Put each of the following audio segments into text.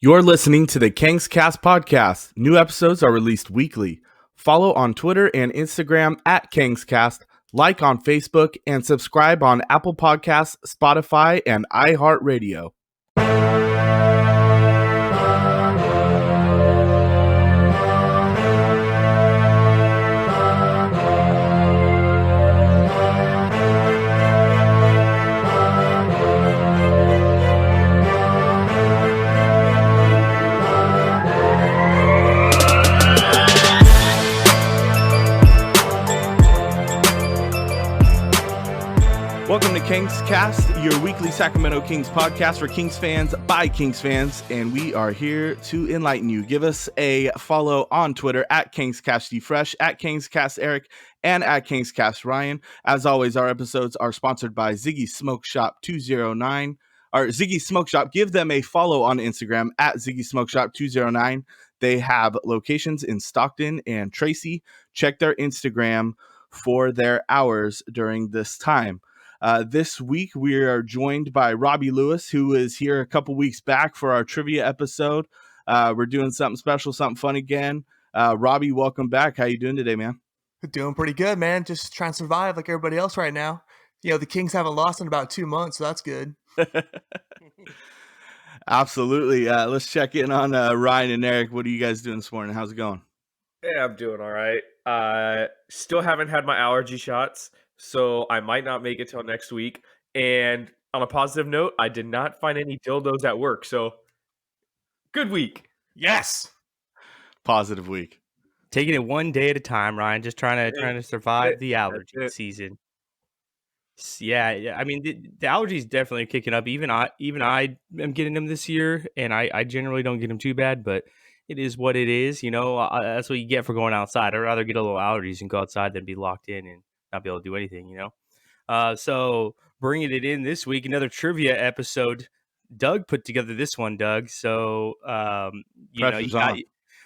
You're listening to the Kings Cast podcast. New episodes are released weekly. Follow on Twitter and Instagram at KingsCast, like on Facebook, and subscribe on Apple Podcasts, Spotify, and iHeartRadio. Welcome to Kings Cast, your weekly Sacramento Kings podcast for Kings fans by Kings fans, and we are here to enlighten you. Give us a follow on Twitter at KingsCastDFresh, at KingsCastEric, and at KingsCastRyan. As always, our episodes are sponsored by Ziggy Smoke Shop 209, or Ziggy Smoke Shop. Give them a follow on Instagram at Ziggy Smoke Shop 209. They have locations in Stockton and Tracy. Check their Instagram for their hours during this time. This week, we are joined by Robbie Lewis, who is here a couple weeks back for our trivia episode. We're doing something special, something fun again. Robbie, welcome back. How you doing today, man? Doing pretty good, man. Just trying to survive like everybody else right now. You know, the Kings haven't lost in about 2 months, so that's good. Absolutely. Let's check in on Ryan and Eric. What are you guys doing this morning? How's it going? Yeah, I'm doing all right. Still haven't had my allergy shots, so I might not make it till next week. And on a positive note, I did not find any dildos at work, so good week. Yes. Positive week. Taking it one day at a time, Ryan. Just trying to survive the allergy season. Yeah. I mean, the allergies definitely kicking up. Even I am getting them this year, and I generally don't get them too bad, but it is what it is. You know, that's what you get for going outside. I'd rather get a little allergies and go outside than be locked in and not be able to do anything, you know? So bringing it in this week, another trivia episode. Doug put together this one, Doug. So, that's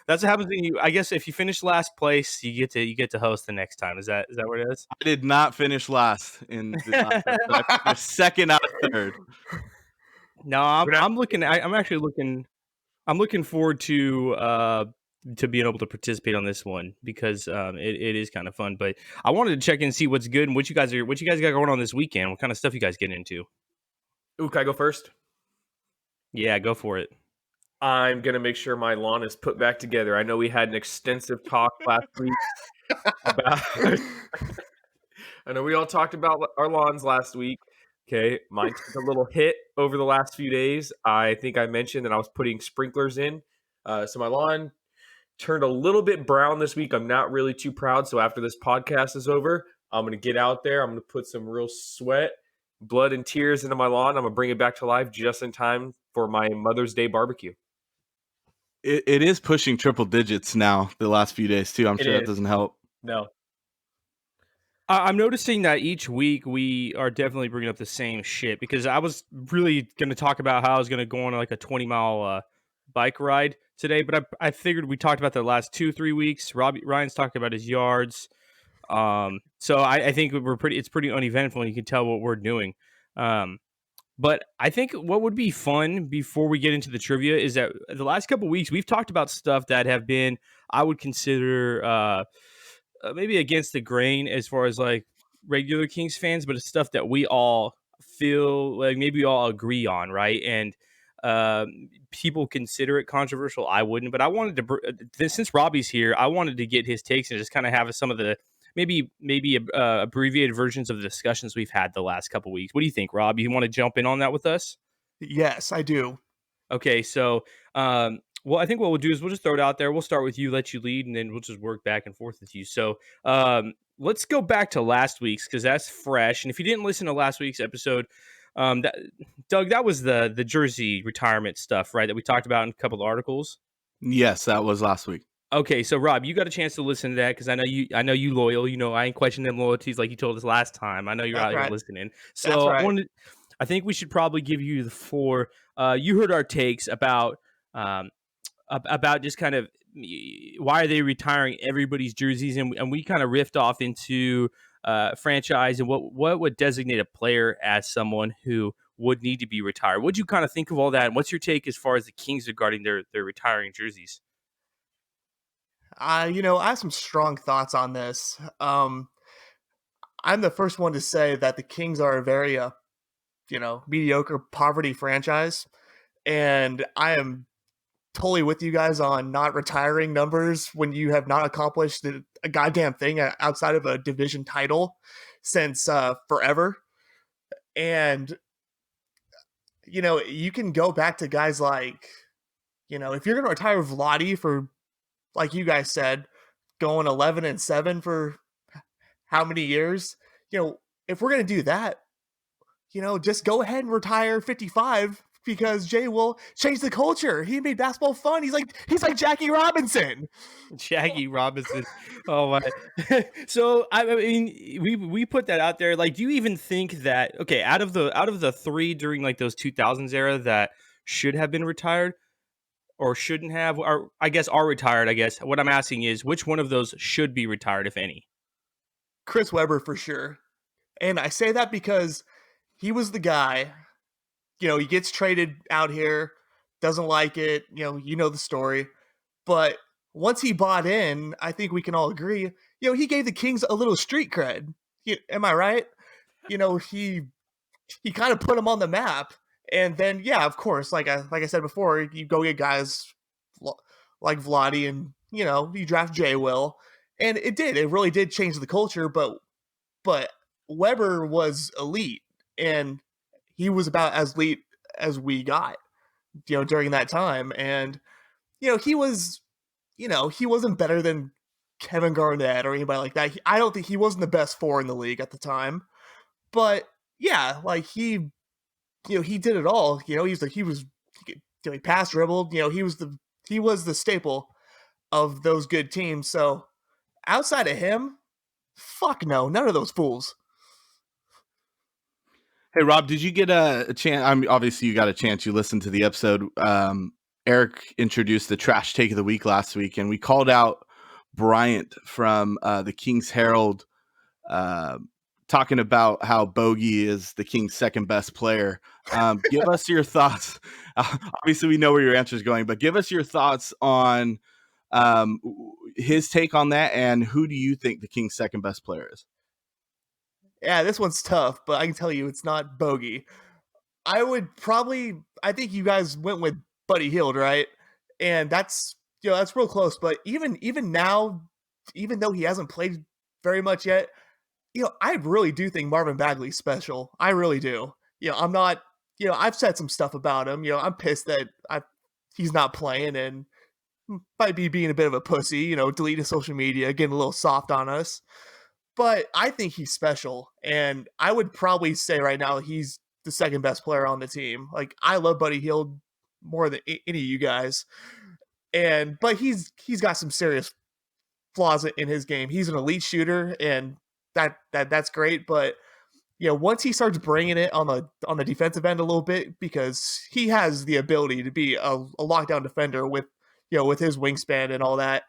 what happens when you, I guess if you finish last place, you get to host the next time. Is that what it is? I did not finish last in the last episode. I finished second out of third. No, I'm looking forward to being able to participate on this one because it is kind of fun. But I wanted to check in and see what's good and what you guys got going on this weekend. What kind of stuff you guys get into? Ooh, can I go first? Yeah, go for it. I'm gonna make sure my lawn is put back together. I know we had an extensive talk last week about. I know we all talked about our lawns last week. Okay, mine took a little hit over the last few days. I think I mentioned that I was putting sprinklers in. So my lawn turned a little bit brown this week. I'm not really too proud. So after this podcast is over, I'm going to get out there. I'm going to put some real sweat, blood, and tears into my lawn. I'm going to bring it back to life just in time for my Mother's Day barbecue. It is pushing triple digits now the last few days, too. I'm sure that doesn't help. No. I'm noticing that each week we are definitely bringing up the same shit because I was really going to talk about how I was going to go on like a 20-mile bike ride today, but I figured we talked about the last 2-3 weeks. Ryan's talking about his yards. So I think it's pretty uneventful and you can tell what we're doing. But I think what would be fun before we get into the trivia is that the last couple of weeks we've talked about stuff that have been, I would consider maybe against the grain as far as like regular Kings fans, but it's stuff that we all feel like maybe we all agree on, right? And people consider it controversial. I wouldn't, but I wanted to, since Robbie's here, I wanted to get his takes and just kind of have some of the maybe abbreviated versions of the discussions we've had the last couple weeks. What do you think, Rob? You want to jump in on that with us? Yes, I do. Okay, so well, I think what we'll do is we'll just throw it out there. We'll start with you, let you lead, and then we'll just work back and forth with you. So let's go back to last week's because that's fresh. And if you didn't listen to last week's episode, Doug, that was the jersey retirement stuff, right? That we talked about in a couple of articles. Yes, that was last week. Okay, so Rob, you got a chance to listen to that because I know you loyal. You know, I ain't questioning them loyalties like you told us last time. I know you're out here listening. So right. I think we should probably give you the floor. You heard our takes about just kind of why are they retiring everybody's jerseys, and we kind of riffed off into franchise and what would designate a player as someone who would need to be retired. What'd you kind of think of all that? And what's your take as far as the Kings regarding their retiring jerseys? I have some strong thoughts on this. I'm the first one to say that the Kings are a very, mediocre poverty franchise, and I am totally with you guys on not retiring numbers when you have not accomplished a goddamn thing outside of a division title since forever. And you can go back to guys like, if you're going to retire Vladi for, like you guys said, going 11-7 for how many years, if we're going to do that, just go ahead and retire 55 because Jay will change the culture. He made basketball fun. He's like Jackie Robinson. Jackie Robinson. Oh my. So I mean, we put that out there. Like, do you even think that out of the three during like those 2000s era that should have been retired or shouldn't have, or I guess are retired? I guess what I'm asking is which one of those should be retired, if any? Chris Webber for sure. And I say that because he was the guy, he gets traded out here, doesn't like it, you know the story. But once he bought in, I think we can all agree, he gave the Kings a little street cred. Am I right? He kind of put them on the map. And then, yeah, of course, like I said before, you go get guys like Vladi and, you draft Jay Will. And it really did change the culture, but Weber was elite, and he was about as elite as we got, during that time. And, he was, he wasn't better than Kevin Garnett or anybody like that. I don't think he wasn't the best four in the league at the time, but yeah, like he did it all. He passed, dribbled, he was the staple of those good teams. So outside of him, fuck no, none of those fools. Hey, Rob, did you get a chance? Obviously, you got a chance. You listened to the episode. Eric introduced the trash take of the week last week, and we called out Bryant from the Kings Herald, talking about how Bogey is the Kings' second best player. Give us your thoughts. Obviously, we know where your answer is going, but give us your thoughts on his take on that, and who do you think the Kings' second best player is? Yeah, this one's tough, but I can tell you it's not Bogey. I think you guys went with Buddy Hield, right? And that's real close. But even now, even though he hasn't played very much yet, I really do think Marvin Bagley's special. I really do. I'm not. I've said some stuff about him. I'm pissed that he's not playing and might be being a bit of a pussy. Deleting social media, getting a little soft on us. But I think he's special, and I would probably say right now he's the second best player on the team. Like, I love Buddy Hield more than any of you guys, but he's got some serious flaws in his game. He's an elite shooter, and that's great. But once he starts bringing it on the defensive end a little bit, because he has the ability to be a lockdown defender with his wingspan and all that.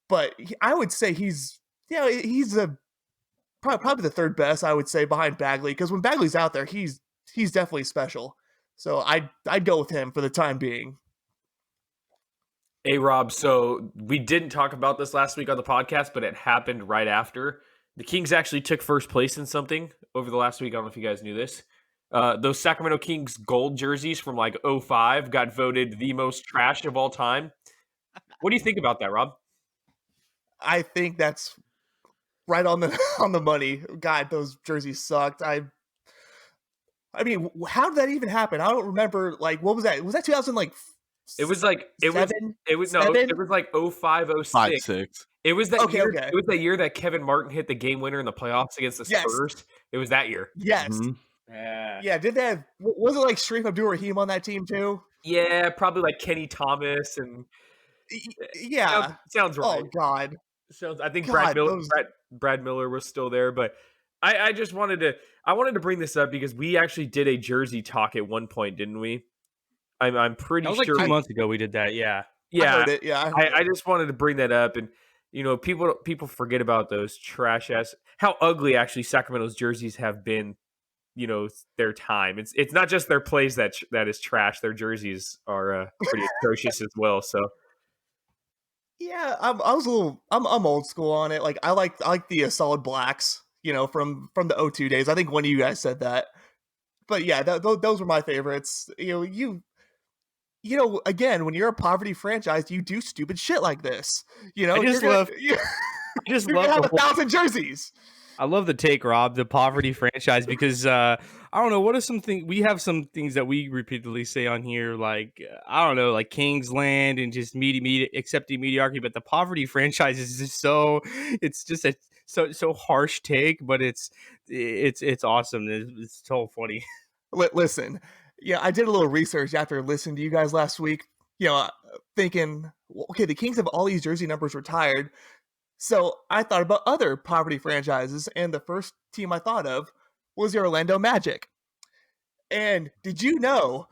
But I would say he's probably the third best, I would say, behind Bagley, because when Bagley's out there, he's definitely special. So I'd go with him for the time being. Hey, Rob, so we didn't talk about this last week on the podcast, but it happened right after. The Kings actually took first place in something over the last week. I don't know if you guys knew this. Those Sacramento Kings gold jerseys from like 2005 got voted the most trash of all time. What do you think about that, Rob? I think that's right on the money. God, those jerseys sucked. I mean, how did that even happen? I don't remember. Like, what was that? Was that 2000? Like, it was like it was like 05, 06. 5-6. It was that year. Okay. It was that year that Kevin Martin hit the game winner in the playoffs against the Spurs. Yes. It was that year. Yes. Mm-hmm. Yeah. Did they have? Was it like Sharif Abdul-Rahim on that team too? Yeah, probably like Kenny Thomas and. Yeah. Sounds right. Oh God. I think Brad Miller was still there, but I just wanted to bring this up because we actually did a jersey talk at one point, didn't we? I'm pretty sure. That was like 2 months ago we did that. Yeah. Yeah. I heard it. Yeah. I just wanted to bring that up, and people forget about those trash ass. How ugly actually Sacramento's jerseys have been their time. It's not just their plays that is trash. Their jerseys are pretty atrocious as well. So Yeah, I'm old school on it. Like I like the solid blacks, from the O2 days. I think one of you guys said that. But yeah, those were my favorites. Again, when you're a poverty franchise, you do stupid shit like this. I just you're love gonna have 1,000 jerseys. I love the take, Rob, the poverty franchise, because I don't know, what are some things we have some things that we repeatedly say on here, like I don't know, like Kingsland and just accepting mediocrity, but the poverty franchise is just it's just a so harsh take, but it's awesome. It's so funny. Listen, yeah, I did a little research after listening to you guys last week. Thinking, okay, the Kings have all these jersey numbers retired. So I thought about other poverty franchises, and the first team I thought of was the Orlando Magic. And did you know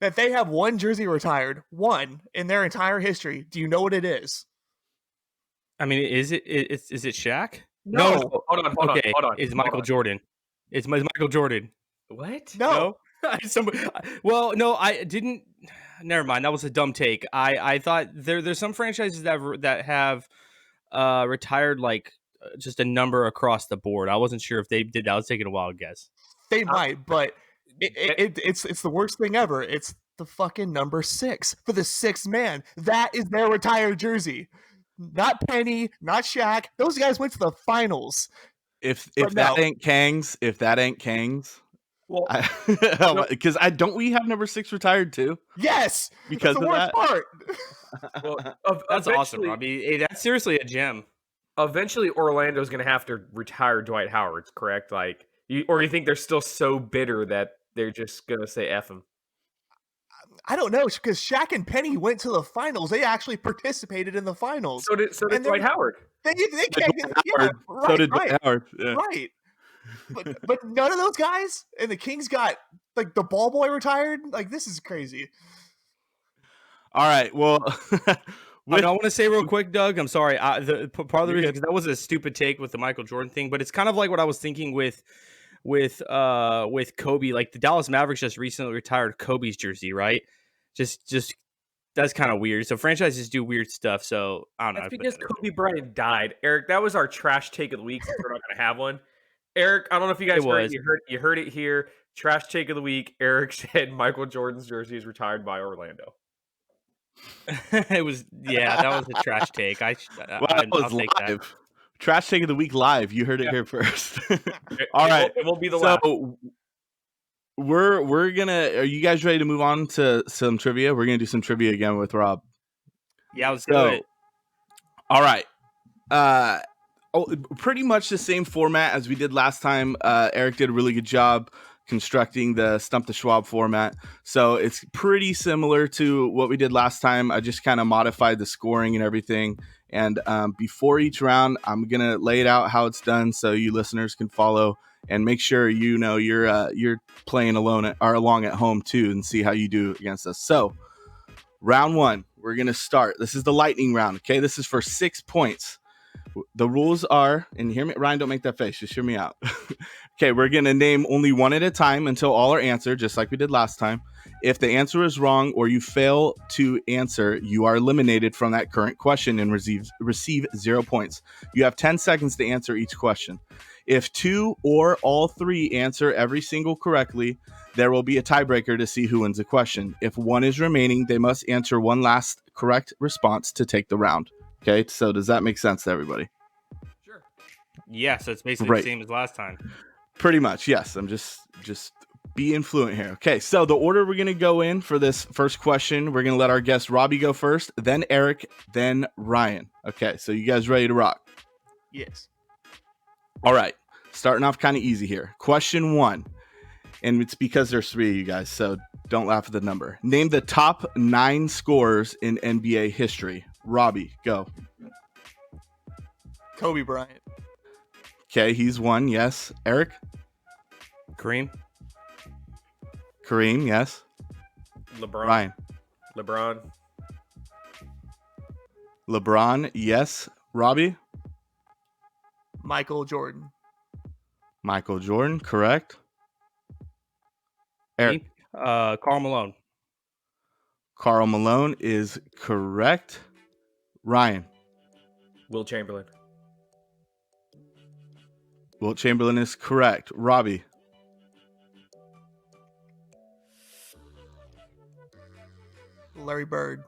that they have one jersey retired, one in their entire history? Do you know what it is? I mean, is it Shaq? No. Hold on. It's Michael Jordan. It's Michael Jordan. What? No. Well, no, I didn't. Never mind. That was a dumb take. I thought there's some franchises that have retired like just a number across the board. I wasn't sure if they did that. I was taking a wild guess. They might, but it's the worst thing ever. It's the fucking number 6 for the 6th man. That is their retired jersey. Not Penny, not Shaq. Those guys went to the finals. If that ain't Kangs, well, because don't we have number 6 retired too? Yes, because that's the of worst that. part. Well, that's awesome, Robbie. Hey, that's seriously a gem. Eventually, Orlando's going to have to retire Dwight Howard, correct? Like, or you think they're still so bitter that they're just going to say F him? I don't know, because Shaq and Penny went to the finals. They actually participated in the finals. So did Dwight Howard. They can't get right. So did Dwight Howard. Yeah. Right. But none of those guys, and the Kings got like the ball boy retired. Like, this is crazy. All right. Well, I want to say real quick, Doug. I'm sorry. Part of the reason, because that was a stupid take with the Michael Jordan thing, but it's kind of like what I was thinking with Kobe. Like the Dallas Mavericks just recently retired Kobe's jersey, right? Just that's kind of weird. So franchises do weird stuff. So I don't know. That's because Kobe Bryant died. Eric, that was our trash take of the week. We're not going to have one. Eric, I don't know if you guys heard it. You heard it here. Trash take of the week. Eric said Michael Jordan's jersey is retired by Orlando. That was a trash take. I'll take that. Trash take of the week live. You heard it here first. All right, it won't be the last. We're gonna. Are you guys ready to move on to some trivia? We're gonna do some trivia again with Rob. Yeah, let's do it. All right. Pretty much the same format as we did last time. Eric did a really good job constructing the Stump the Schwab format. So it's pretty similar to what we did last time. I just kind of modified the scoring and everything. And before each round, I'm going to lay it out how it's done so you listeners can follow and make sure you're playing along at home too and see how you do against us. So round 1, we're going to start. This is the lightning round. Okay. This is for 6 points. The rules are, and hear me, Ryan, don't make that face. Just hear me out. Okay, we're going to name only one at a time until all are answered, just like we did last time. If the answer is wrong or you fail to answer, you are eliminated from that current question and receive 0 points. You have 10 seconds to answer each question. If 2 or all 3 answer every single correctly, there will be a tiebreaker to see who wins the question. If one is remaining, they must answer one last correct response to take the round. Okay, so does that make sense to everybody? Sure. Yeah, so it's basically the same as last time. Pretty much, yes. I'm just being fluent here. Okay, so the order we're going to go in for this first question, we're going to let our guest Robbie go first, then Eric, then Ryan. Okay, so you guys ready to rock? Yes. All right, starting off kind of easy here. Question 1, and it's because there's 3 of you guys, so don't laugh at the number. Name the top 9 scorers in NBA history. Robbie, go. Kobe Bryant. Okay, he's 1, yes. Eric? Kareem, yes. LeBron. Ryan? LeBron, yes. Robbie? Michael Jordan. Michael Jordan, correct. Eric. Karl Malone. Karl Malone is correct. Ryan. Will Chamberlain. Wilt Chamberlain is correct. Robbie. Larry Bird.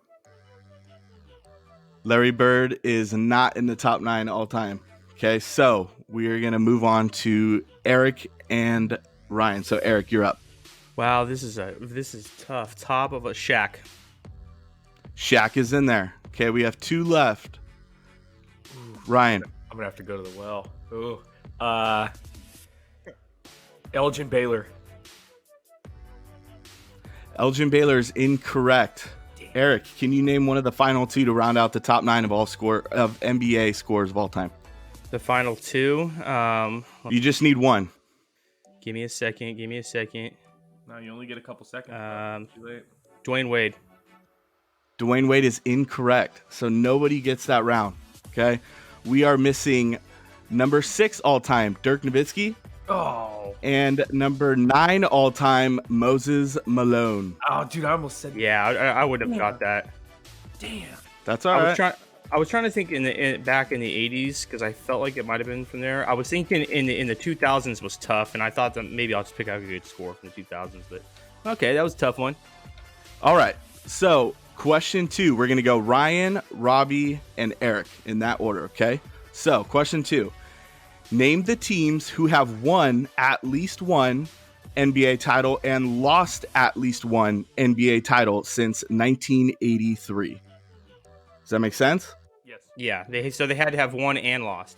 Larry Bird is not in the top 9 all time. Okay, so we are going to move on to Eric and Ryan. So Eric, you're up. Wow, this is tough. Top of a Shaq. Shaq is in there. Okay, we have 2 left. Ryan. I'm gonna have to go to the well. Ooh. Elgin Baylor. Elgin Baylor is incorrect. Eric, can you name one of the final 2 to round out the top 9 of NBA scores of all time? The final 2. You just need one. Give me a second. No, you only get a couple seconds. Too late. Dwayne Wade. Dwayne Wade is incorrect, so nobody gets that round. Okay, we are missing number 6 all time, Dirk Nowitzki, Oh. and number 9 all time, Moses Malone. Oh, dude, I almost said. Yeah, I would have got that. Damn. That's all right. I was trying to think back in the 80s because I felt like it might have been from there. I was thinking in the 2000s was tough, and I thought that maybe I'll just pick out a good score from the 2000s. But okay, that was a tough one. All right, so question 2, we're gonna go Ryan, Robbie, and Eric in that order. Okay, so question 2. Name the teams who have won at least one NBA title and lost at least one NBA title since 1983. Does that make sense? Yes. Yeah, they had to have won and lost.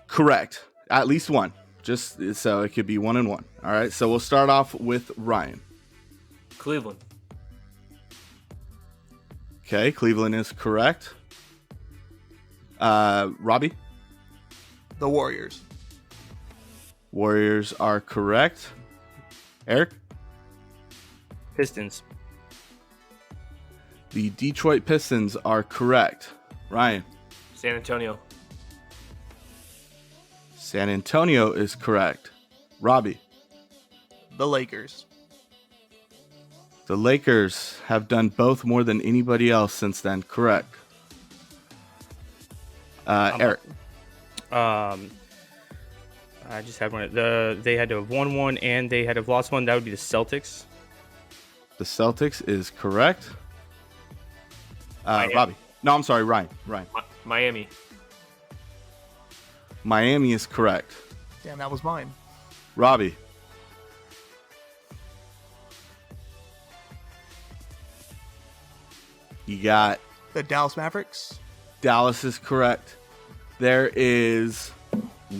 Correct. At least one. Just so it could be 1 and 1. All right. So we'll start off with Ryan. Cleveland. Okay. Cleveland is correct. Robbie? The Warriors. Warriors are correct. Eric? Pistons. The Detroit Pistons are correct. Ryan? San Antonio. San Antonio is correct. Robbie? The Lakers. The Lakers have done both more than anybody else since then. Correct. Eric? I just had one. They had to have won one and they had to have lost one. That would be the Celtics. The Celtics is correct. Miami. Robbie? No, I'm sorry, Ryan. Miami. Miami is correct. Damn, that was mine. Robbie? You got The Dallas Mavericks. Dallas is correct. There is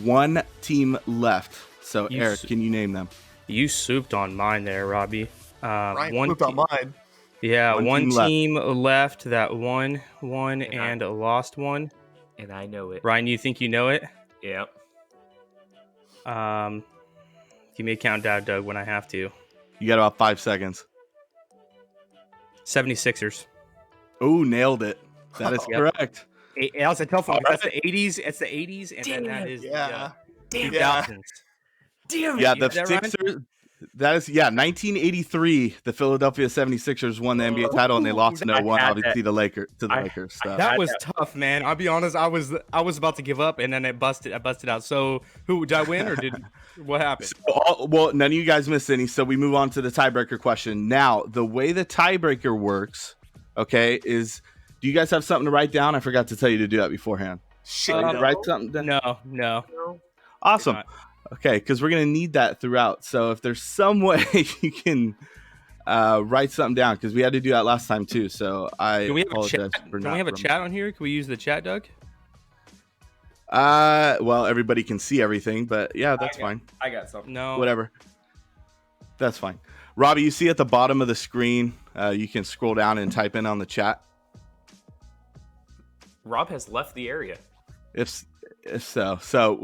one team left. So, You Eric, s- can you name them? You souped on mine there, Robbie. Ryan One flipped on te- mine. Yeah, One one team team left that won one Yeah. and lost one. And I know it. Ryan, you think you know it? Yep. Give me a countdown, Doug, when I have to. You got about 5 seconds. 76ers. Oh, nailed it. That is Yep. correct. That was a tough one. Oh, That's the 80s. It's the 80s, and then that is Yeah. the Damn. 2000s. Damn. Yeah, it. the Is that right? Sixers. That is, 1983. The Philadelphia 76ers won the NBA title, and they lost to no one, had obviously, the Lakers. I- Lakers. So. That had was that. tough, man. I'll be honest. I was about to give up, and then I busted out. So, who did I win, or did what happened? Well, none of you guys missed any, so we move on to the tiebreaker question. Now, the way the tiebreaker works, okay, is do you guys have something to write down? I forgot to tell you to do that beforehand. Shit. No. Write something down. No. No. Awesome. not. Okay, because we're going to need that throughout. So if there's some way you can write something down, because we had to do that last time too. So I Can we have a apologize chat? for Can not we have a remembering. chat on here? Can we use the chat, Doug? Well, everybody can see everything, but yeah, that's fine. I got something. No. Whatever. That's fine. Robbie, you see at the bottom of the screen, you can scroll down and type in on the chat. Rob has left the area. If so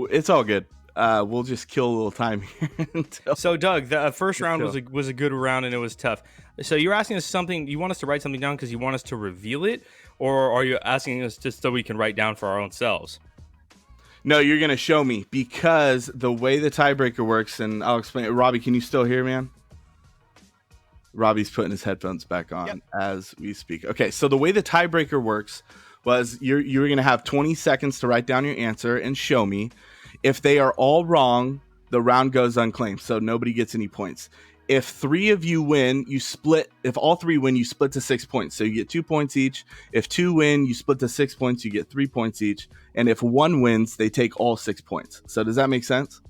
it's all good. We'll just kill a little time here until So, Doug, the first Let's round go. was a good round, and it was tough. So, you're asking us something. You want us to write something down because you want us to reveal it, or are you asking us just so we can write down for our own selves? No, you're gonna show me, because the way the tiebreaker works, and I'll explain it. Robbie, can you still hear, man? Robbie's putting his headphones back on as we speak. Okay, so the way the tiebreaker works was you're going to have 20 seconds to write down your answer and show me. If they are all wrong, the round goes unclaimed, so nobody gets any points. If 3 of you win, you split. If all 3 win, you split to 6 points. So you get 2 points each. If 2 win, you split to 6 points. You get 3 points each. And if 1 wins, they take all 6 points. So does that make sense?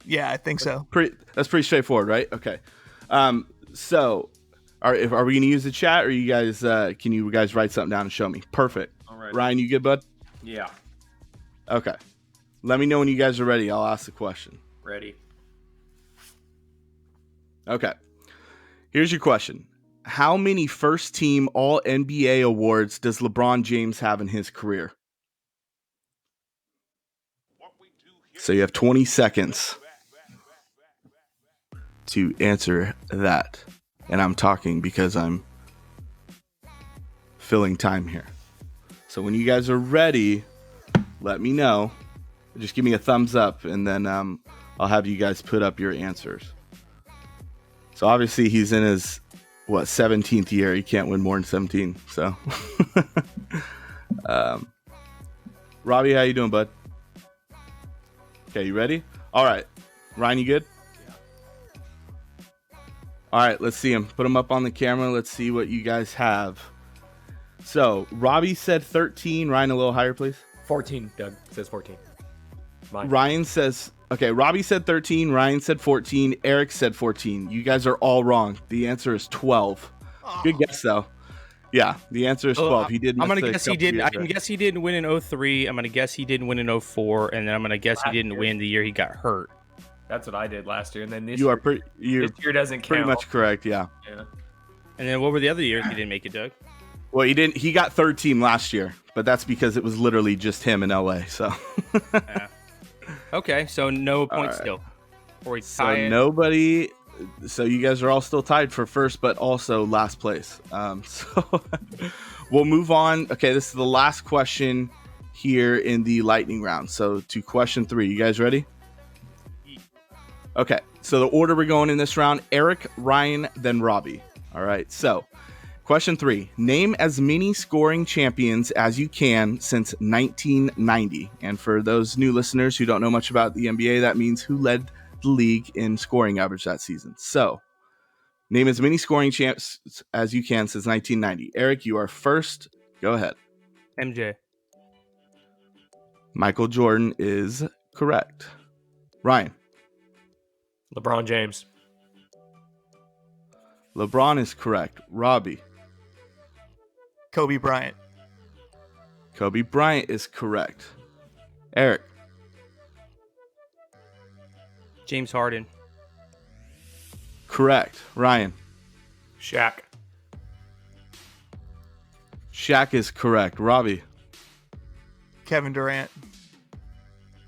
Yeah, I think so. That's pretty straightforward, right? Okay. So are we going to use the chat, or you guys? Can you guys write something down and show me? Perfect. All right. Ryan, you good, bud? Yeah. Okay. Let me know when you guys are ready. I'll ask the question. Ready. Okay. Here's your question. How many first team All NBA awards does LeBron James have in his career? So you have 20 seconds to answer that. And I'm talking because I'm filling time here. So when you guys are ready, let me know. Just give me a thumbs up, and then I'll have you guys put up your answers. So obviously he's in his 17th year. He can't win more than 17. So Robbie, how you doing, bud? Okay, you ready? All right. Ryan, you good? Yeah. All right, let's see him. Put him up on the camera. Let's see what you guys have. So Robbie said 13. Ryan, a little higher, please. 14. Doug says 14. Mine. Ryan says, okay, Robbie said 13. Ryan said 14. Eric said 14. You guys are all wrong. The answer is 12. Oh. Good guess, though. Yeah, the answer is 12. He didn't. I'm gonna guess he didn't. I can guess he didn't win in 03. I'm gonna guess he didn't win in 04, and then I'm gonna guess he didn't win the year he got hurt. That's what I did last year, and then this You year, are pretty. You're this year doesn't count. pretty much correct. Yeah. Yeah. And then what were the other years he didn't make it, Doug? Well, he didn't. He got third team last year, but that's because it was literally just him in LA. So. Yeah. Okay, so no points right. still. Or we So tie it. nobody. So you guys are all still tied for first, but also last place. So we'll move on. Okay, this is the last question here in the lightning round. So to question 3, you guys ready? Okay. So the order we're going in this round: Eric, Ryan, then Robbie. All right. So question 3: name as many scoring champions as you can since 1990. And for those new listeners who don't know much about the NBA, that means who led the league in scoring average that season. So name as many scoring champs as you can since 1990. Eric, you are first. Go ahead. MJ. Michael Jordan is correct. Ryan. LeBron James. LeBron is correct. Robbie. Kobe Bryant. Kobe Bryant is correct. Eric. James Harden. Correct. Ryan. Shaq. Shaq is correct. Robbie. Kevin Durant.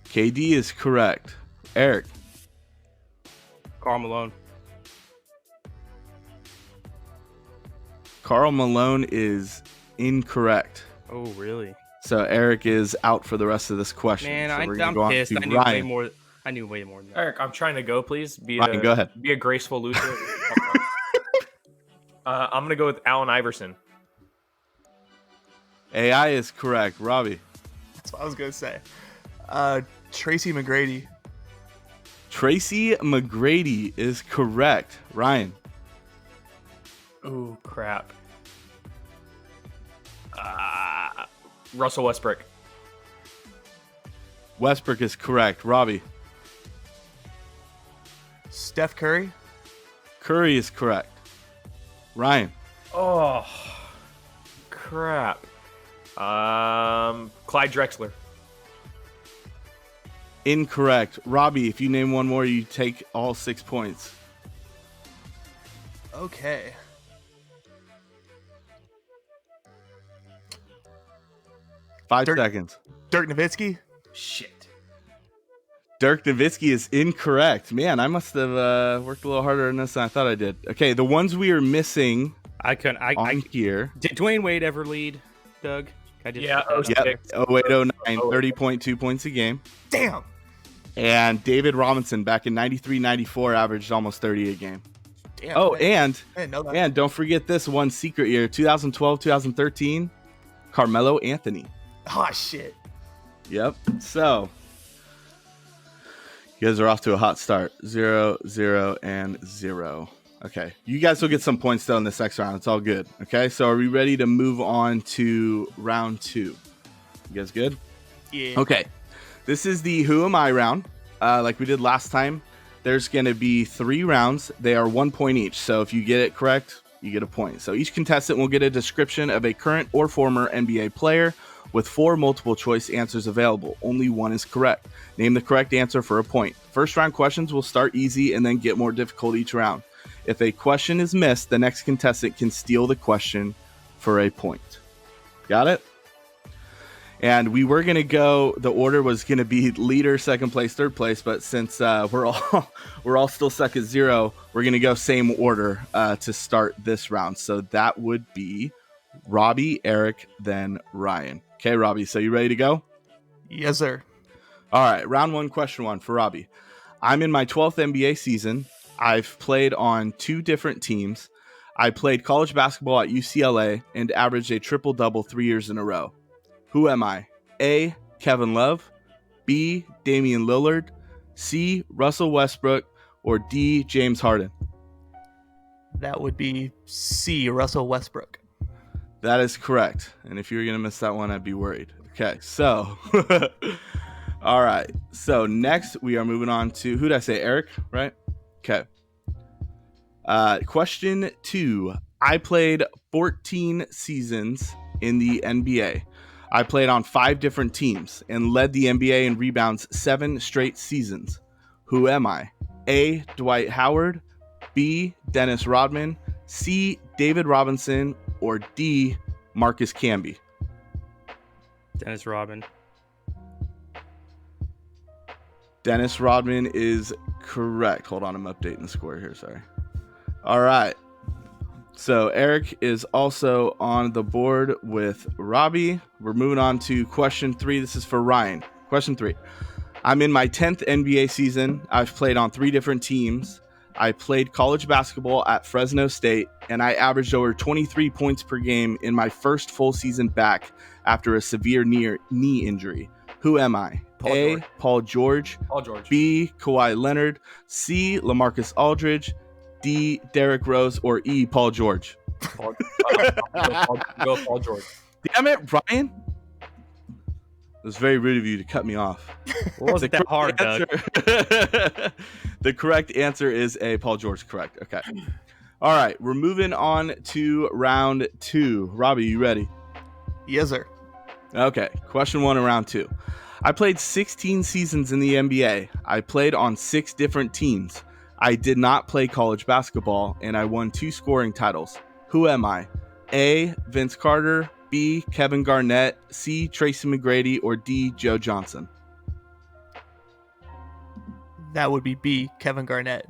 KD is correct. Eric. Karl Malone. Karl Malone is incorrect. Oh, really? So Eric is out for the rest of this question. Man, So we're gonna I'm go on pissed. to I knew way Ryan. more. I knew way more than that. Eric, I'm trying to go, please. Ryan, go ahead. Be a graceful loser. I'm going to go with Allen Iverson. AI is correct. Robbie. That's what I was gonna say. Tracy McGrady. Tracy McGrady is correct. Ryan. Ooh, crap. Russell Westbrook. Westbrook is correct. Robbie. Steph Curry. Curry is correct. Ryan. Oh, crap. Clyde Drexler. Incorrect. Robbie, if you name one more, you take all 6 points. Okay. Five seconds. Dirk Nowitzki. Shit. Dirk Nowitzki is incorrect. Man, I must have worked a little harder on this than I thought I did. Okay, the ones we are missing I couldn't. on here. Did Dwayne Wade ever lead, Doug? I just Yeah, put that Yep. up. 0809, 30.2 points a game. Damn. And David Robinson back in 93-94 averaged almost 30 a game. Damn. Oh, I didn't know that. and don't forget this one secret year, 2012, 2013, Carmelo Anthony. Oh shit. Yep. So you guys are off to a hot start. 0, 0, and 0. Okay. You guys will get some points though in this next round. It's all good. Okay. So are we ready to move on to round 2? You guys good? Yeah. Okay. This is the Who Am I round. Like we did last time. There's going to be 3 rounds. They are 1 point each. So if you get it correct, you get a point. So each contestant will get a description of a current or former NBA player with 4 multiple choice answers available. Only one is correct. Name the correct answer for a point. First round questions will start easy and then get more difficult each round. If a question is missed, the next contestant can steal the question for a point. Got it? And we were going to go, the order was going to be leader, second place, third place. But since we're all still stuck at 0, we're going to go same order to start this round. So that would be Robbie, Eric, then Ryan. Okay, Robbie, so you ready to go? Yes, sir. All right, round 1, question 1 for Robbie. I'm in my 12th NBA season. I've played on 2 different teams. I played college basketball at UCLA and averaged a triple-double 3 years in a row. Who am I? A, Kevin Love, B, Damian Lillard, C, Russell Westbrook, or D, James Harden? That would be C, Russell Westbrook. That is correct. And if you were going to miss that one, I'd be worried. Okay, so, all right. So next we are moving on to, who did I say? Eric, right? Okay. Question 2. I played 14 seasons in the NBA. I played on 5 different teams and led the NBA in rebounds 7 straight seasons. Who am I? A, Dwight Howard, B, Dennis Rodman, C, David Robinson, or D, Marcus Camby? Dennis Rodman. Dennis Rodman is correct. Hold on, I'm updating the score here. Sorry. All right. So Eric is also on the board with Robbie. We're moving on to question 3. This is for Ryan. Question 3. I'm in my 10th NBA season. I've played on 3 different teams. I played college basketball at Fresno State, and I averaged over 23 points per game in my first full season back after a severe knee injury. Who am I? Paul George. B, Kawhi Leonard. C, LaMarcus Aldridge. D, Derrick Rose, or E, Paul George? Paul George. Damn it, Ryan. It was very rude of you to cut me off. It wasn't that hard, Doug. The correct answer is A, Paul George. Correct. Okay. All right. We're moving on to round 2. Robbie, you ready? Yes, sir. Okay. Question 1 in round 2. I played 16 seasons in the NBA. I played on 6 different teams. I did not play college basketball, and I won 2 scoring titles. Who am I? A, Vince Carter, B, Kevin Garnett, C, Tracy McGrady, or D, Joe Johnson? That would be B, Kevin Garnett.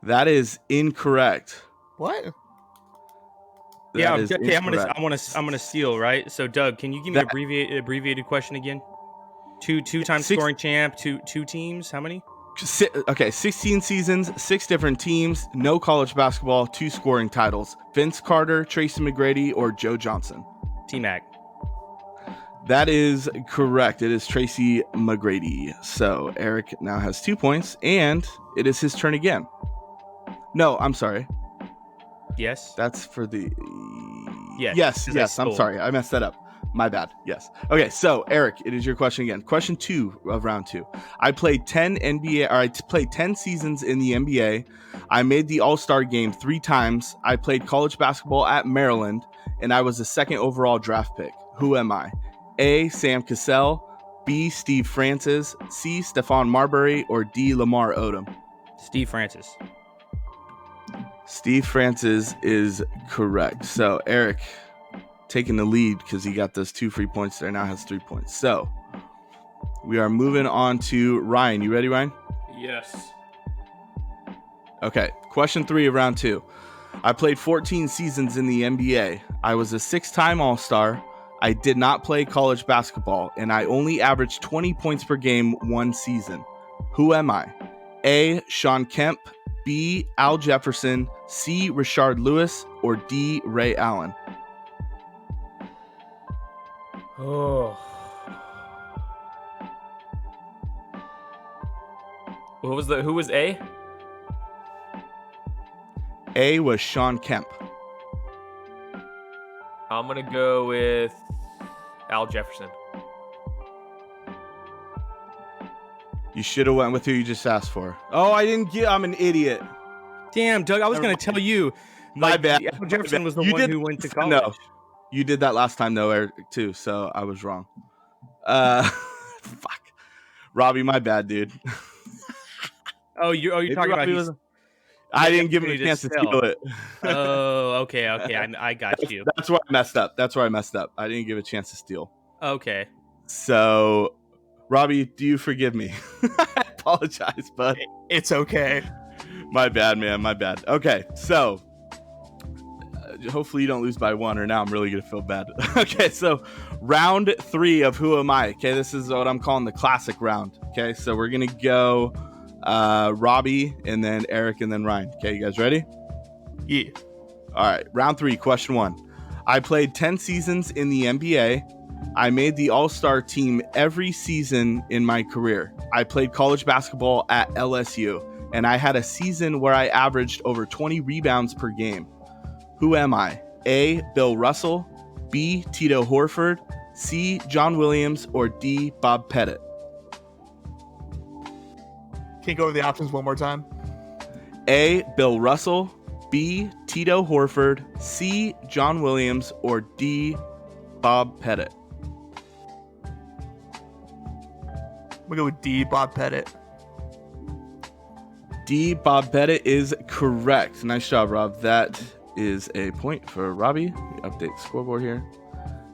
That is incorrect. What? Yeah, That is okay. I'm incorrect. gonna steal, right? So, Doug, can you give me an abbreviated question again? Two-time scoring champ, two teams. How many? Okay, 16 seasons, 6 different teams, no college basketball, 2 scoring titles. Vince Carter, Tracy McGrady, or Joe Johnson? T-Mac. That is correct. It is Tracy McGrady. So Eric now has 2 points, and it is his turn again. No, I'm sorry. Yes. That's for the... Yes. Yes. I'm sorry. I messed that up. My bad. Yes. Okay, so Eric, it is your question again. Question 2 of round 2. I played 10 seasons in the NBA. I made the All-Star game 3 times. I played college basketball at Maryland, and I was the 2nd overall draft pick. Who am I? A, Sam Cassell, B, Steve Francis, C, Stephon Marbury, or D, Lamar Odom? Steve Francis. Steve Francis is correct. So Eric taking the lead because he got those 2 free points there, now has 3 points. So we are moving on to Ryan. You ready, Ryan? Yes. Okay. Question 3 of round 2. I played 14 seasons in the NBA. I was a 6-time All-Star. I did not play college basketball, and I only averaged 20 points per game one season. Who am I? A, Sean Kemp, B. Al Jefferson, C. Rashard Lewis, or D. Ray Allen? Oh. Who was A? A was Sean Kemp. I'm gonna go with Al Jefferson. You should have went with who you just asked for. Oh, I didn't get. I'm an idiot. Damn, Doug, I was going to tell you. My bad. Al Jefferson was the You one did who went to last college. time, though. You did that last time though, Eric, too. So I was wrong. Fuck, Robbie, my bad, dude. Oh, you're Maybe talking about Robbie he's- I didn't give him a opportunity to chance to sell. steal it. Oh, okay. I got you. That's where I messed up. I didn't give a chance to steal. Okay. So, Robbie, do you forgive me? I apologize, bud. It's okay. My bad, man. My bad. Okay, so hopefully you don't lose by one, or now I'm really gonna feel bad. Okay, so round 3 of Who Am I? Okay, this is what I'm calling the classic round. Okay, so we're gonna go Robbie, and then Eric, and then Ryan. Okay, you guys ready? Yeah. All right, round 3, question 1. I played 10 seasons in the NBA. I made the All-Star team every season in my career. I played college basketball at LSU, and I had a season where I averaged over 20 rebounds per game. Who am I? A. Bill Russell, B. Tito Horford, C. John Williams, or D. Bob Pettit? Can you go over the options one more time? A. Bill Russell, B. Tito Horford, C. John Williams, or D. Bob Pettit? We'll go with D. Bob Pettit. D. Bob Pettit is correct. Nice job, Rob. That is a point for Robbie. Update the scoreboard here.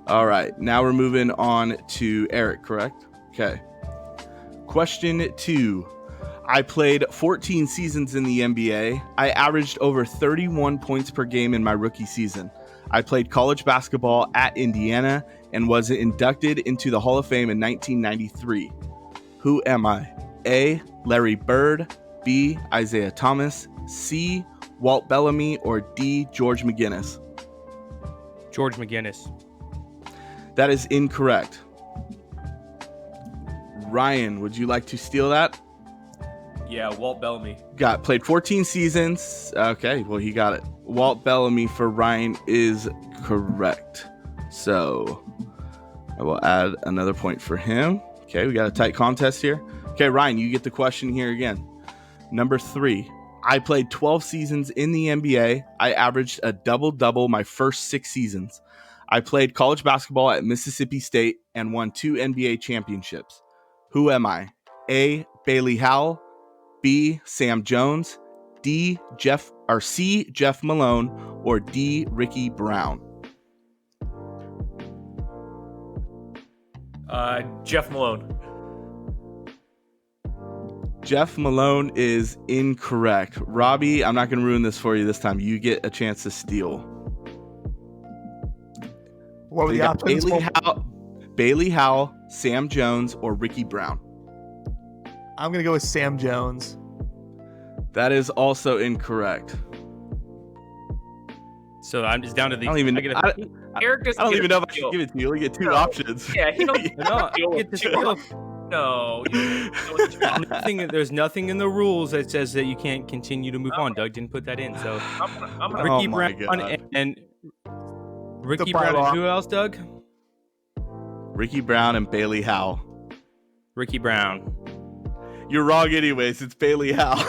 All right, now we're moving on to Eric, correct? Okay. Question 2. I played 14 seasons in the NBA. I averaged over 31 points per game in my rookie season. I played college basketball at Indiana and was inducted into the Hall of Fame in 1993. Who am I? A. Larry Bird, B. Isaiah Thomas, C. Walt Bellamy, or D. George McGinnis? George McGinnis. That is incorrect. Ryan, would you like to steal that? Yeah, Walt Bellamy. Played 14 seasons. Okay, well, he got it. Walt Bellamy for Ryan is correct. So I will add another point for him. Okay, we got a tight contest here. Okay, Ryan, you get the question here again. Number 3. I played 12 seasons in the NBA. I averaged a double-double my first 6 seasons. I played college basketball at Mississippi State and won 2 NBA championships. Who am I? A. Bailey Howell, B. Sam Jones, C. Jeff Malone, or D. Ricky Brown? Jeff Malone. Jeff Malone is incorrect. Robbie, I'm not going to ruin this for you this time. You get a chance to steal. What were You the got options? Bailey Howell, Sam Jones, or Ricky Brown? I'm going to go with Sam Jones. That is also incorrect. So I'm just down to the. I don't even. Eric doesn't I don't get even a know if I should steal. give it to you. You only get 2 No. options. Yeah, he don't No, I get to steal. No. There's nothing in the rules that says that you can't continue to move on. Doug didn't put that in. So I'm gonna Ricky Oh my Brown God. and Ricky The Brown bylaw. and who else, Doug? Ricky Brown and Bailey Howell. Ricky Brown. You're wrong anyways. It's Bailey Howell.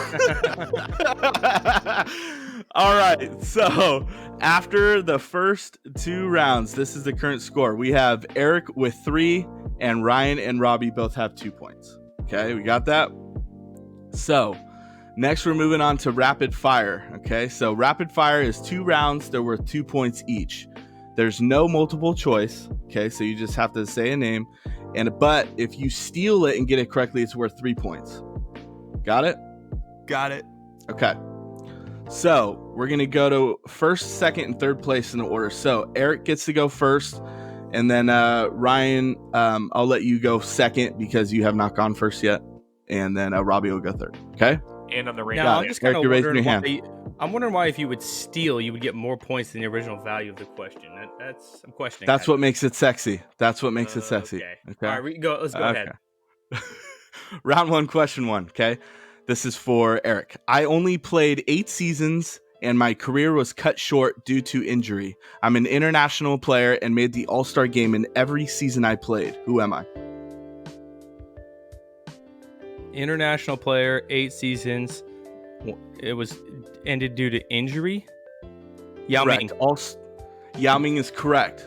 All right. So after the first 2 rounds, this is the current score. We have Eric with 3 and Ryan and Robbie both have 2 points. Okay, we got that? So next we're moving on to rapid fire. Okay, so rapid fire is 2 rounds. They're worth 2 points each. There's no multiple choice. Okay, so you just have to say a name. But if you steal it and get it correctly, it's worth 3 points. Got it? Got it. Okay. So we're going to go to first, second, and third place in the order. So Eric gets to go first. And then Ryan, I'll let you go second because you have not gone first yet. And then Robbie will go third. Okay? and on the rain. Now, I'm just kind Eric, of you're raising wondering your I'm wondering why if you would steal, you would get more points than the original value of the question. I'm questioning. That's that. what makes it sexy. That's what makes it sexy. Okay. All right, let's go ahead. Round 1, question 1. Okay. This is for Eric. I only played 8 seasons and my career was cut short due to injury. I'm an international player and made the All-Star game in every season I played. Who am I? International player, 8 seasons. It was ended due to injury. Yao Ming. Yao Ming is correct.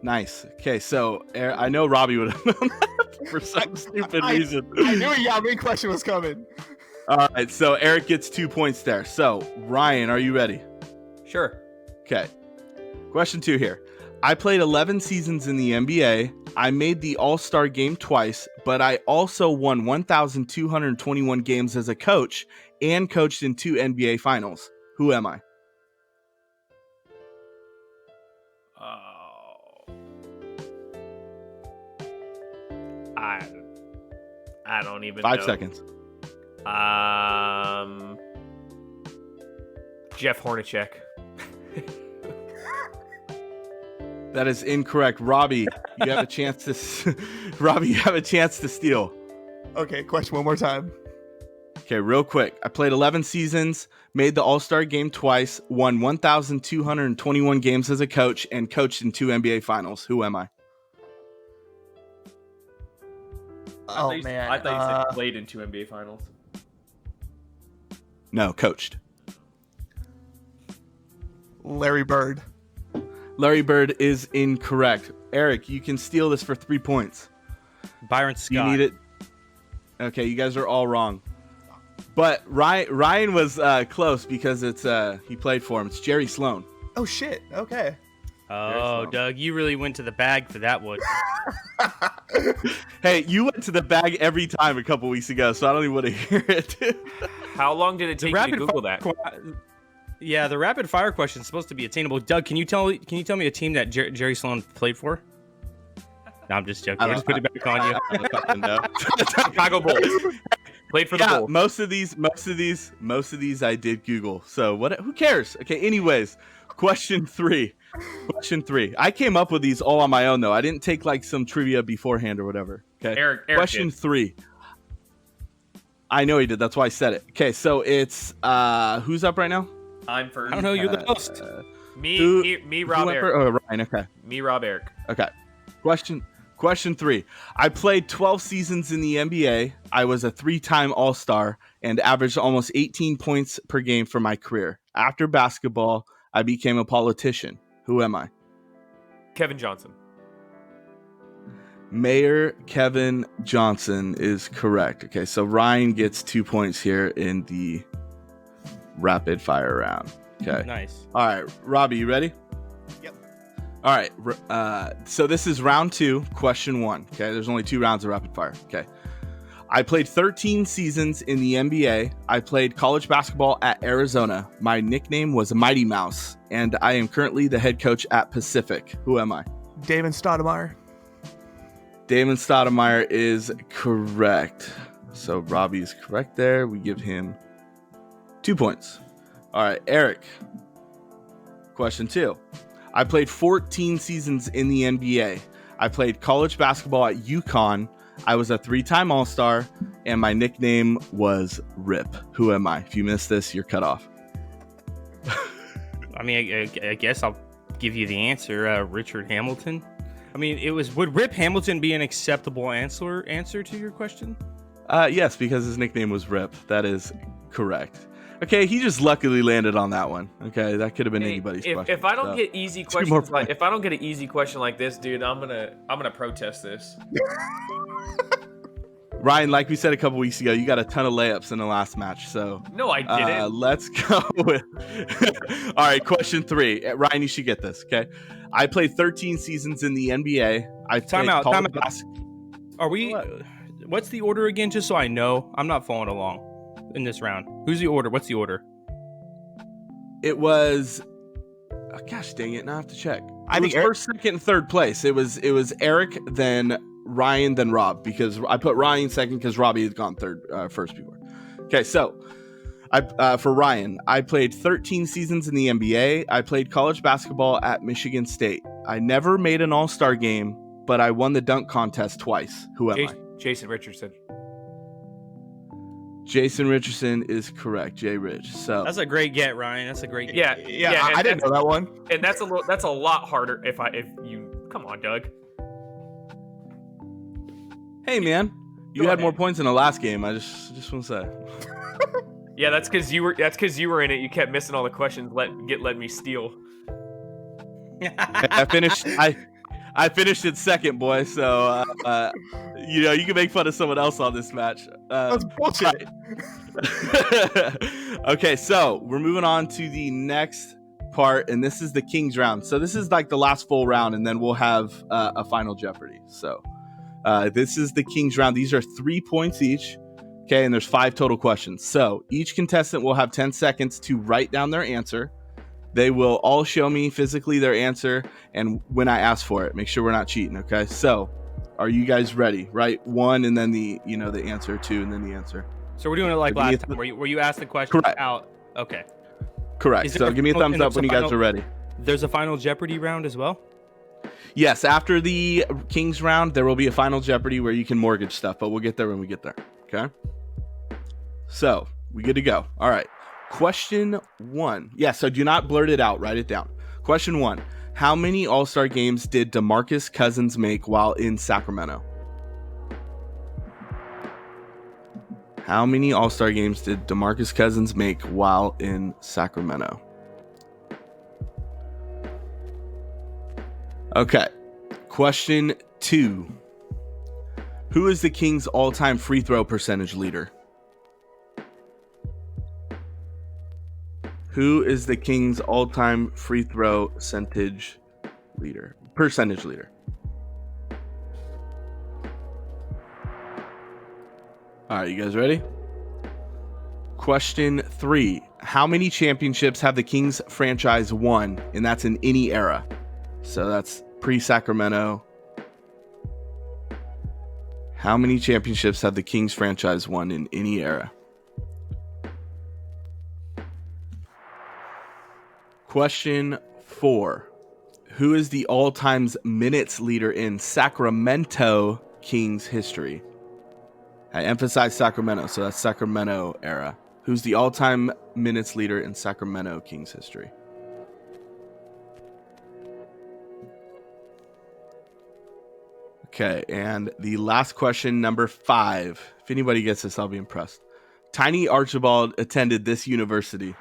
Nice. Okay, so I know Robbie would have known that for some stupid reason. I knew a Yao Ming question was coming. All right, so Eric gets 2 points there. So, Ryan, are you ready? Sure. Okay. Question 2 here. I played 11 seasons in the NBA. I made the All-Star game twice, but I also won 1,221 games as a coach and coached in 2 NBA finals. Who am I? I don't even 5 know. seconds. Jeff Hornacek. That is incorrect. Robbie, you have a chance to Robbie, you have a chance to steal. Okay, question one more time. Okay, real quick. I played 11 seasons, made the All-Star game twice, won 1,221 games as a coach, and coached in 2 NBA finals. Who am I? Oh, man. I thought you said played in 2 NBA finals. No, coached. Larry Bird. Larry Bird is incorrect. Eric, you can steal this for 3 points. Byron Scott. You need it. Okay, you guys are all wrong. But Ryan was close because it's he played for him. It's Jerry Sloan. Oh, shit. Okay. Oh, Doug, you really went to the bag for that one. Hey, you went to the bag every time a couple weeks ago, so I don't even want to hear it. How long did it take you to Google that? Yeah, the rapid fire question is supposed to be attainable. Doug, can you tell me a team that Jerry Sloan played for? No, I'm just joking. We're just putting it back on you. Chicago Bulls. Played for the Bulls. Most of these I did Google. So what? Who cares? Okay. Anyways, question 3. Question 3. I came up with these all on my own though. I didn't take like some trivia beforehand or whatever. Okay. Eric question did. 3. I know he did. That's why I said it. Okay. So it's who's up right now? I'm first. I don't know. You're the host. Me, Rob, Eric. Oh, Ryan. Okay. Me, Rob, Eric. Okay. Question 3. I played 12 seasons in the NBA. I was a 3-time All-Star and averaged almost 18 points per game for my career. After basketball, I became a politician. Who am I? Kevin Johnson. Mayor Kevin Johnson is correct. Okay, so Ryan gets 2 points here in the rapid fire round. Okay. Nice. All right, Robbie, you ready? Yep. All right. So this is round 2, question 1. Okay, there's only 2 rounds of rapid fire. Okay. I played 13 seasons in the NBA. I played college basketball at Arizona. My nickname was Mighty Mouse, and I am currently the head coach at Pacific. Who am I? Damon Stoudemire. Damon Stoudemire is correct. So Robbie is correct there. We give him 2 points. All right, Eric. Question 2. I played 14 seasons in the NBA. I played college basketball at UConn. I was a 3-time All-Star, and my nickname was Rip. Who am I? If you miss this, you're cut off. I mean, I guess I'll give you the answer. Richard Hamilton. I mean, would Rip Hamilton be an acceptable answer to your question? Yes, because his nickname was Rip. That is correct. Okay, he just luckily landed on that one. Okay, that could have been anybody's question. If I don't get easy questions if I don't get an easy question like this, dude, I'm gonna protest this. Ryan, like we said a couple weeks ago, you got a ton of layups in the last match. So no, I didn't. Let's go with. All right, question 3. Ryan, you should get this. Okay, I played 13 seasons in the NBA. Time out. Are we? What's the order again? Just so I know, I'm not following along in this round. Who's the order? What's the order? It was. Oh, gosh dang it! Now I have to check. I think first, second, and third place. It was Eric, then Ryan, then Rob, because I put Ryan second because Robbie had gone first before. Okay, so For Ryan, I played 13 seasons in the NBA. I played college basketball at Michigan State. I never made an all-star game, but I won the dunk contest twice. Who am I? Jason Richardson. Jason Richardson is correct. Jay Rich. So That's a great get, Ryan. That's a great Yeah, get. Yeah, I didn't know that one. And that's a lot harder if you come on, Doug. hey, man, you Go had more ahead. points in the last game. I just want to say. Yeah, that's because you were in it. You kept missing all the questions. Let me steal. I finished. I finished it second, boy. So you can make fun of someone else on this match. That's bullshit. Okay, so we're moving on to the next part, and this is the King's round. So this is like the last full round, and then we'll have a final Jeopardy. So this is the King's round. These are 3 points each. Okay, and there's 5 total questions. So each contestant will have 10 seconds to write down their answer. They will all show me physically their answer, and when I ask for it, make sure we're not cheating. Okay, so are you guys ready? Right, 1, and then the answer, 2, and then the answer. So we're doing it like Give me last time, where you asked the question Correct. out. Okay. Correct. Is So there- give me a oh, thumbs and up there's when a you guys final- are ready. There's a final Jeopardy round as well. Yes, after the King's round, there will be a final Jeopardy where you can mortgage stuff, but we'll get there when we get there. Okay. So we good to go. All right. Question 1. Yeah. So do not blurt it out. Write it down. Question 1. How many All-Star games did DeMarcus Cousins make while in Sacramento? How many All-Star games did DeMarcus Cousins make while in Sacramento? Okay. Question 2. Who is the Kings' all-time free throw percentage leader? Who is the Kings' all-time free throw percentage leader? All right, you guys ready? Question 3. How many championships have the Kings franchise won? And that's in any era. So that's pre-Sacramento. How many championships have the Kings franchise won in any era? Question 4. Who is the all-time minutes leader in Sacramento Kings history? I emphasize Sacramento, so that's Sacramento era. Who's the all-time minutes leader in Sacramento Kings history? Okay, and the last question, number 5. If anybody gets this, I'll be impressed. Tiny Archibald attended this university.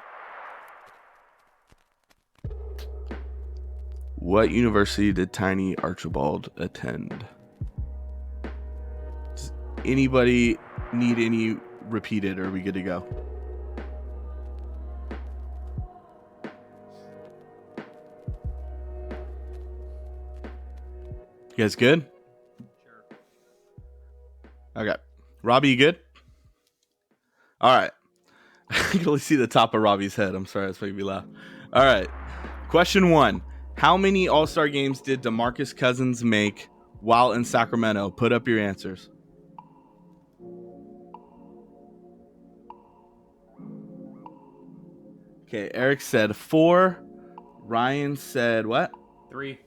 What university did Tiny Archibald attend? Does anybody need any repeated, or are we good to go? You guys good? Okay. Robbie, you good? All right. I can only see the top of Robbie's head. I'm sorry, that's making me laugh. All right. Question 1. How many All-Star games did DeMarcus Cousins make while in Sacramento? Put up your answers. Okay, Eric said 4. Ryan said what? 3.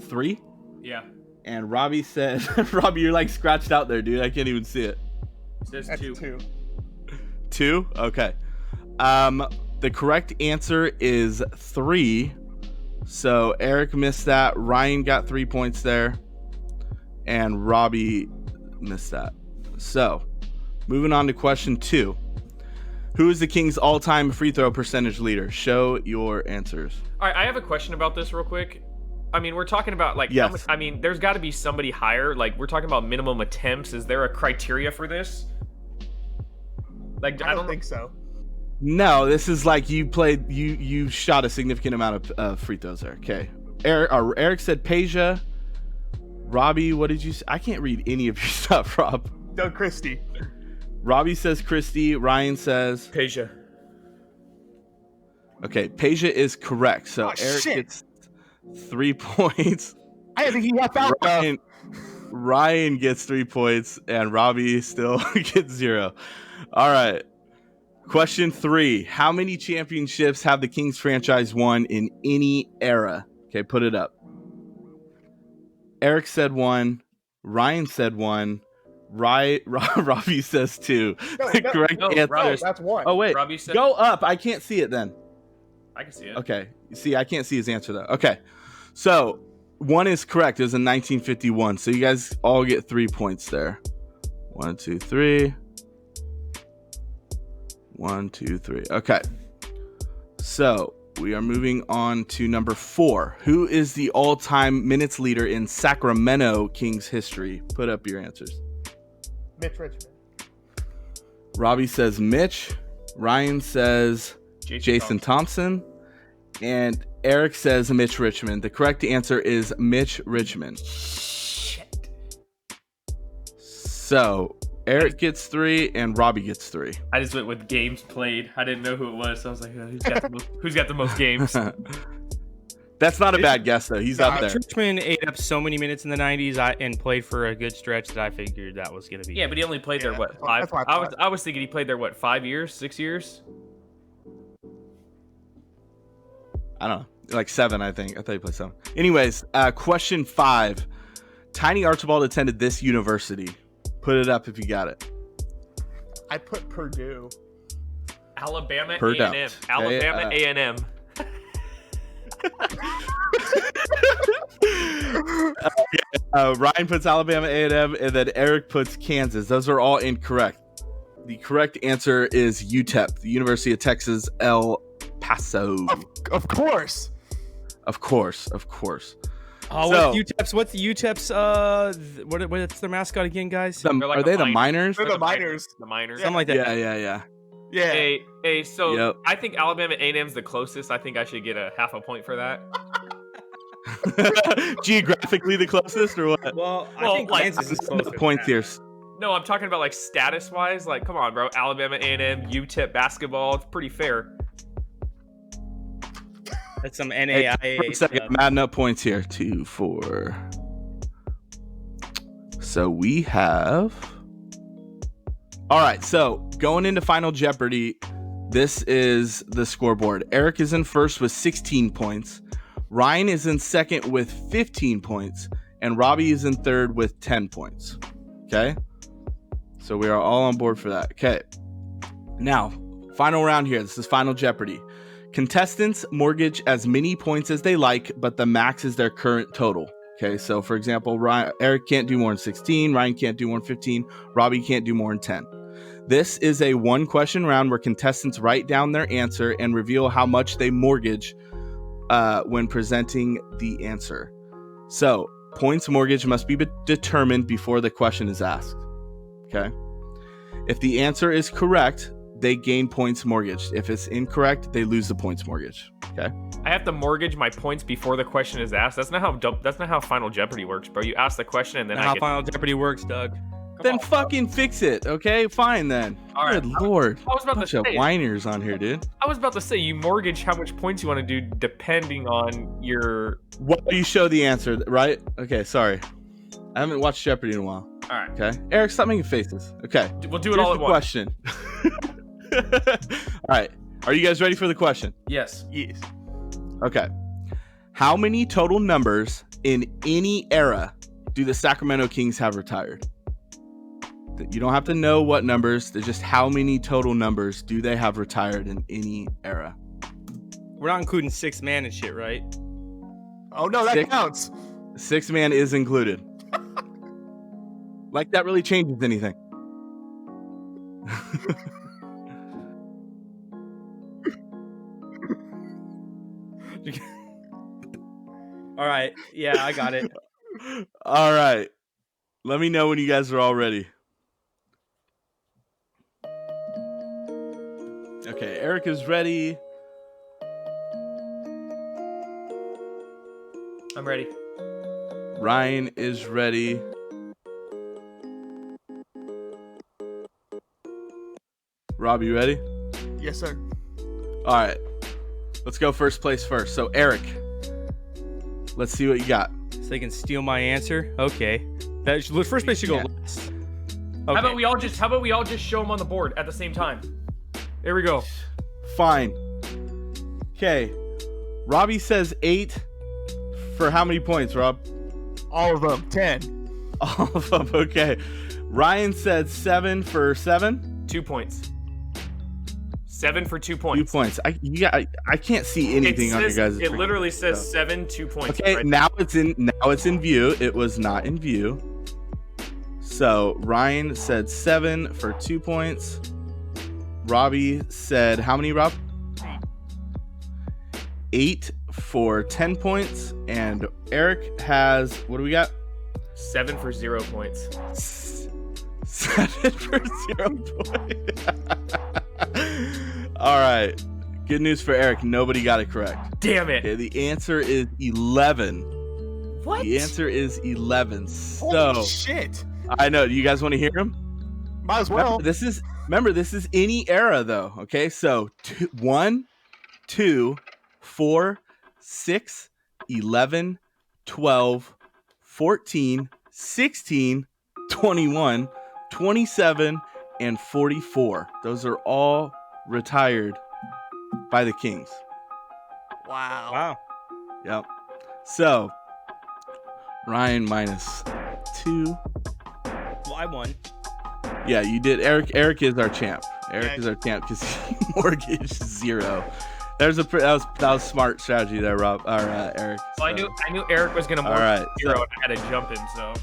3? Yeah. And Robbie said, Robbie, you're like scratched out there, dude. I can't even see it. It says That's 2. 2. 2? Okay. The correct answer is 3. So Eric missed that. Ryan got 3 points there. And Robbie missed that. So moving on to question 2. Who is the Kings' all-time free throw percentage leader? Show your answers. All right, I have a question about this real quick. I mean, we're talking about like, Yes. how much, I mean, there's got to be somebody higher. Like, we're talking about minimum attempts. Is there a criteria for this? Like, I don't think so. No, this is like you shot a significant amount of free throws there. Okay. Eric said Peja. Robbie, what did you say? I can't read any of your stuff, Rob. Doug Christie. Robbie says Christie. Ryan says Peja. okay. Peja is correct. So Oh, Eric shit. gets 3 points. I didn't think he got fouled. Ryan gets 3 points, and Robbie still gets 0. All right. Question 3. How many championships have the Kings franchise won in any era? Okay, put it up. Eric said 1. Ryan said 1. Robbie says 2. No, The no, correct no, answer. Robbie. That's one. Oh, wait. Robbie said, Go up. I can't see it then. I can see it. Okay. See, I can't see his answer, though. Okay. So, 1 is correct. It was in 1951. So, you guys all get 3 points there. 1, 2, 3. 1, 2, 3. Okay. So we are moving on to number 4. Who is the all-time minutes leader in Sacramento Kings history? Put up your answers. Mitch Richmond. Robbie says Mitch. Ryan says Jason Thompson. And Eric says Mitch Richmond. The correct answer is Mitch Richmond. Shit. So Eric gets 3 and Robbie gets 3. I just went with games played. I didn't know who it was, so I was like, who's got the most games? That's not a bad guess, though. He's up there. Richmond ate up so many minutes in the 90s and played for a good stretch that I figured that was going to be. Yeah, but he only played there, what, 5? that's what I thought. I was thinking he played there, what, 5 years, 6 years? I don't know. Like 7, I think. I thought he played 7. Anyways, question 5. Tiny Archibald attended this university. Put it up if you got it. I put Purdue. Alabama Purdue. A&M. Alabama A&M. Ryan puts Alabama A&M, and then Eric puts Kansas. Those are all incorrect. The correct answer is UTEP, the University of Texas, El Paso. Of course. Of course. Oh, So- what's the UTEP's what's their mascot again, guys? They're like Are the they the Miners. Miners? They're the Miners. The Miners. Something like that. Yeah. Yeah. Hey, so Yep. I think Alabama A&M's the closest. I think I should get a half a point for that. Geographically the closest, or what? Well, I Well, think like, Kansas is The closer. points here. No, I'm talking about like status-wise. Like, come on, bro. Alabama A&M, UTEP basketball. It's pretty fair. That's some Hey, NAIA for a second, stuff. I'm adding up points here. 2, 4. So we have. All right. So going into Final Jeopardy, this is the scoreboard. Eric is in first with 16 points. Ryan is in second with 15 points. And Robbie is in third with 10 points. Okay. So we are all on board for that. Okay. Now, final round here. This is Final Jeopardy. Contestants mortgage as many points as they like, but the max is their current total. Okay, so for example, Eric can't do more than 16, Ryan can't do more than 15, Robbie can't do more than 10. This is a 1-question round where contestants write down their answer and reveal how much they mortgage when presenting the answer. So, points mortgage must be determined before the question is asked. Okay? If the answer is correct, they gain points mortgaged. If it's incorrect, they lose the points mortgage. Okay. I have to mortgage my points before the question is asked. That's not how Final Jeopardy works, bro. You ask the question and then How I get. Final Jeopardy works, Doug. Come Then on, bro. fucking fix it. Okay, fine then. All right. Good lord. I was about Bunch to of say. whiners on here, dude. I was about to say you mortgage how much points you want to do depending on your. What do you show the answer, right? Okay, sorry. I haven't watched Jeopardy in a while. All right, Okay. Eric, stop making faces. Okay. we'll do it Here's all the at once. question. All right. Are you guys ready for the question? Yes. Yes. Okay. How many total numbers in any era do the Sacramento Kings have retired? You don't have to know what numbers. They're just how many total numbers do they have retired in any era? We're not including 6 man and shit, right? Oh no, that Six. counts. 6-man is included. Like that really changes anything. All right. Yeah, I got it. All right. Let me know when you guys are all ready. Okay, Eric is ready. I'm ready. Ryan is ready. Rob, you ready? Yes, sir. All right. Let's go first place first. So, Eric, let's see what you got. So they can steal my answer. Okay. First place should go Yeah. last. How Okay. about we all just show them on the board at the same time? Here we go. Fine. Okay. Robbie says 8 for how many points, Rob? All of them. 10. All of them. Okay. Ryan said 7 for 7. 2 points. 7 for 2 points. 2 points. I can't see anything on your guys'. It literally says 7, 2 points. Okay, right? now it's in view. It was not in view. So Ryan said 7 for 2 points. Robbie said how many, Rob? 8 for 10 points. And Eric has, what do we got? 7 for 0 points. 7 for 0 points. All right. Good news for Eric. Nobody got it correct. Damn it. Okay, the answer is 11. What? The answer is 11. So, Holy shit. I know. You guys want to hear him? Might as well. Remember, this is any era, though. Okay, so 1, 2, 4, 6, 11, 12, 14, 16, 21, 27, and 44. Those are all retired by the Kings. Wow. Wow. Yep. So, Ryan minus 2. Well, I won. Yeah, you did. Eric is our champ. Eric Yeah. is our champ because he mortgaged 0. That was smart strategy there, Rob. Or Eric. Well, I knew Eric was gonna All right, 0 and I had to jump in, so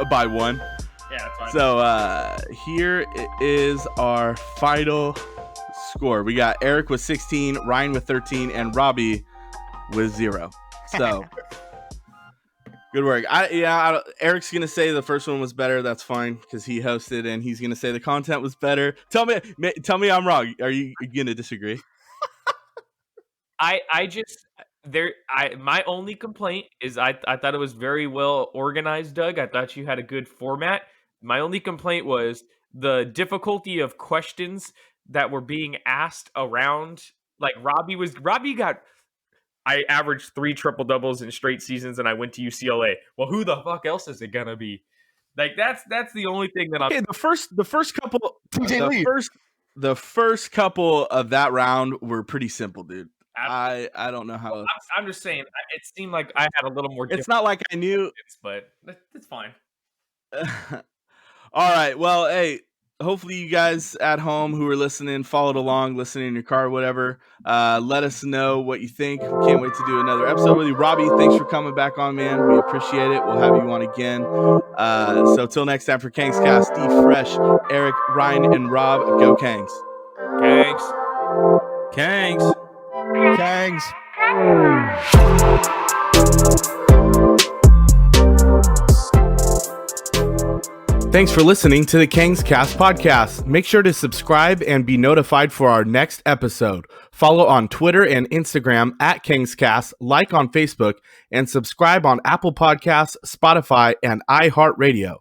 By 1. yeah, that's fine. So here is our final score. We got Eric with 16, Ryan with 13, and Robbie with 0. So good work. Eric's gonna say the first one was better. That's fine because he hosted, and he's gonna say the content was better. Tell me I'm wrong. Are you gonna disagree? My only complaint is I thought it was very well organized, Doug. I thought you had a good format. My only complaint was the difficulty of questions that were being asked around. Like I averaged 3 triple doubles in straight seasons, and I went to UCLA. Well, who the fuck else is it gonna be? Like that's the only thing that I'm. Okay, the first couple, TJ Lee. the first couple of that round were pretty simple, dude. I don't know how. I'm just saying. It seemed like I had a little more. It's not like I knew. But it's fine. All right. Well, hey, hopefully you guys at home who are listening followed along, listening in your car, whatever. Let us know what you think. Can't wait to do another episode with you. Robbie, thanks for coming back on, man. We appreciate it. We'll have you on again. So till next time for Kangs Cast, Steve Fresh, Eric, Ryan, and Rob, go Kangs. Thanks. Kangs. Kangs. Thanks for listening to the Kangs Cast podcast. Make sure to subscribe and be notified for our next episode. Follow on Twitter and Instagram at KangsCast, like on Facebook, and subscribe on Apple Podcasts, Spotify, and iHeartRadio.